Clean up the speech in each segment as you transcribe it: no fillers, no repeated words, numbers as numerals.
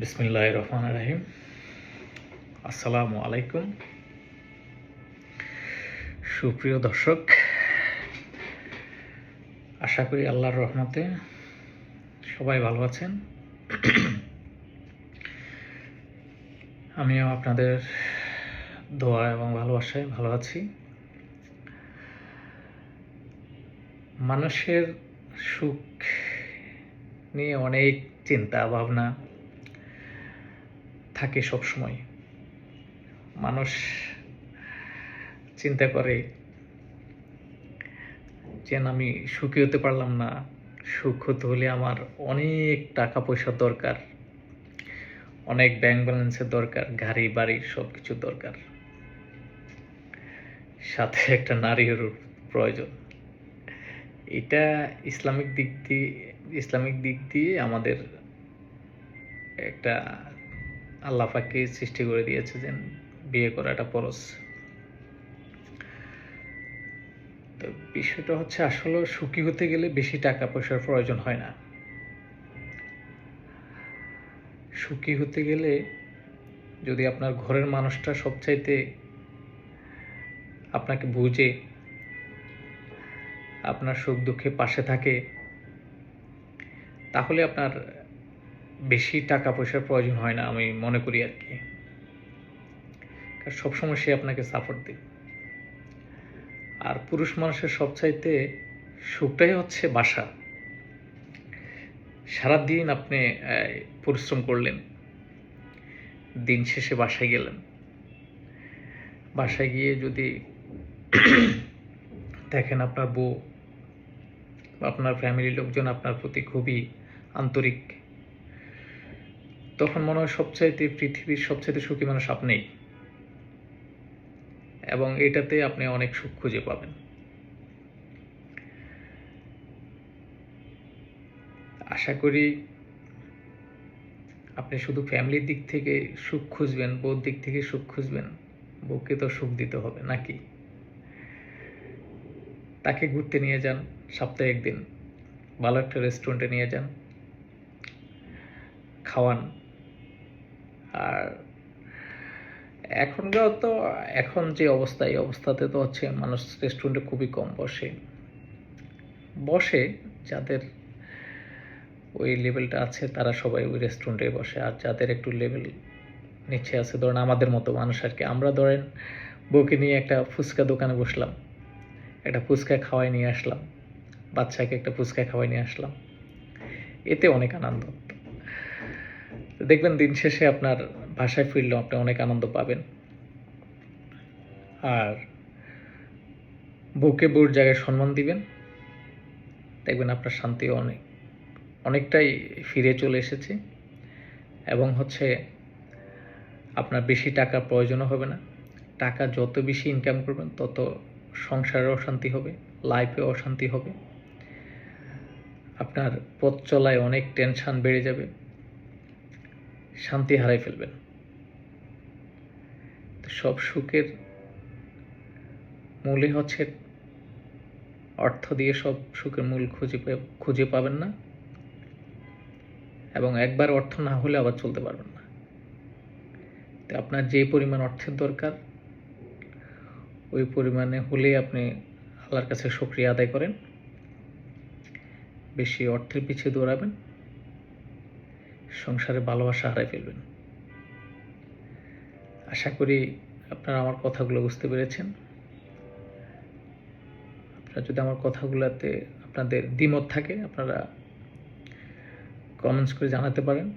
বিসমিল্লাহির রহমানির রহিম। আসসালামু আলাইকুম। সুপ্রিয় দর্শক, আশা করি আল্লাহর রহমতে সবাই ভালো আছেন। আমিও আপনাদের দোয়া এবং ভালোবাসায় ভালো আছি। মানুষের সুখ নিয়ে অনেক চিন্তা ভাবনা থাকে সব সময়। মানুষ চিন্তা করে যে আমি সুখী হতে পারলাম না, সুখ হতে হলে আমার অনেক টাকা পয়সার দরকার, অনেক ব্যাংক ব্যালেন্সের দরকার, গাড়ি বাড়ি সব কিছু দরকার, সাথে একটা নারীর প্রয়োজন। এটা ইসলামিক দিক দিয়ে আমাদের একটা আল্লাহ পাককে সৃষ্টি করে দিয়েছে যে বিয়ে করাটা ফরজ। তো বিষয়টা হচ্ছে আসলে সুখী হতে গেলে বেশি টাকা পয়সার প্রয়োজন হয় না। সুখী হতে গেলে যদি আপনার ঘরের মানুষটা সবচাইতে আপনাকে বুঝে, আপনার সুখ দুঃখে পাশে থাকে, তাহলে আপনার বেশি টাকা পয়সার প্রয়োজন হয় না আমি মনে করি আর কি। কারণ সবসময় সে আপনাকে সাপোর্ট দেবে। আর পুরুষ মানুষের সবচাইতে সুখটাই হচ্ছে বাসা। সারাদিন আপনি পরিশ্রম করলেন, দিন শেষে বাসায় গেলেন, বাসায় গিয়ে যদি দেখেন আপনার বউ, আপনার ফ্যামিলির লোকজন আপনার প্রতি খুবই আন্তরিক, তখন মনে হয় পৃথিবীর সবচাইতে সুখী মানুষ আপনিই, এবং এটাতে আপনি অনেক সুখ খুঁজে পাবেন। আশা করি আপনি শুধু ফ্যামিলির দিক থেকে সুখ খুঁজবেন, বউর দিক থেকে সুখ খুঁজবেন, বউকে তো সুখ দিতে হবে নাকি? তাকে ঘুরতে নিয়ে যান, সপ্তাহে একদিন ভালো একটা রেস্টুরেন্টে নিয়ে যান, খাওয়ান। আর এখন যে অবস্থা, এই অবস্থাতে তো হচ্ছে মানুষ রেস্টুরেন্টে খুবই কম বসে যাদের ওই লেভেলটা আছে তারা সবাই ওই রেস্টুরেন্টে বসে। আর যাদের একটু লেভেল নিচে আছে, ধরেন আমাদের মতো মানুষ আর কি, আমরা ধরেন বউকে নিয়ে একটা ফুচকা দোকানে বসলাম, একটা ফুচকা খাওয়াই নিয়ে আসলাম, বাচ্চাকে একটা ফুচকা খাওয়াই নিয়ে আসলাম, এতে অনেক আনন্দ। দেখবেন দিন শেষে আপনার বাসায় ফিরলেও আপনি অনেক আনন্দ পাবেন। আর বউকে বউর জায়গায় সম্মান দিবেন, দেখবেন আপনার শান্তি অনেকটাই ফিরে চলে এসেছে। এবং হচ্ছে আপনার বেশি টাকার প্রয়োজনও হবে না। টাকা যত বেশি ইনকাম করবেন তত সংসারেও অশান্তি হবে, লাইফেও অশান্তি হবে, আপনার পথ চলায় অনেক টেনশন বেড়ে যাবে, শান্তি হারাই ফেলবেন। তো সব সুখের মূলই হচ্ছে অর্থ দিয়ে সব সুখের মূল খুঁজে পাবেন না, এবং একবার অর্থ না হলে আবার চলতে পারবেন না। তো আপনার যে পরিমাণ অর্থের দরকার ওই পরিমাণে হলে আপনি আল্লাহর কাছে শুকরিয়া আদায় করেন। বেশি অর্থের পিছিয়ে দৌড়াবেন, সংসারে ভালোবাসা হারাই ফেলবেন। আশা করি আপনারা আমার কথাগুলো বুঝতে পেরেছেন। আপনারা যদি আমার কথাগুলোতে আপনাদের দ্বিমত থাকে, আপনারা কমেন্টস করে জানাতে পারেন।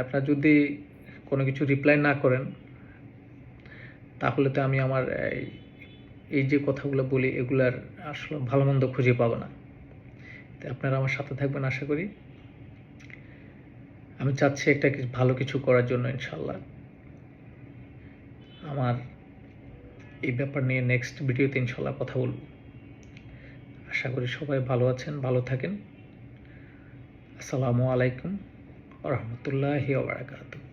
আপনারা যদি কোনো কিছু রিপ্লাই না করেন, তাহলে তো আমি আমার এই যে কথাগুলো বলি এগুলার আসলে ভালো মন্দ খুঁজে পাবো না। তো আপনারা আমার সাথে থাকবেন আশা করি। আমি চাচ্ছি একটা ভালো কিছু করার জন্য, ইনশাল্লাহ। আমার এই ব্যাপার নিয়ে নেক্সট ভিডিওতে ইনশাল্লাহ কথা বলব। আশা করি সবাই ভালো আছেন, ভালো থাকেন। আসসালামু আলাইকুম ওয়া রাহমাতুল্লাহি ওয়া বারাকাতুহু।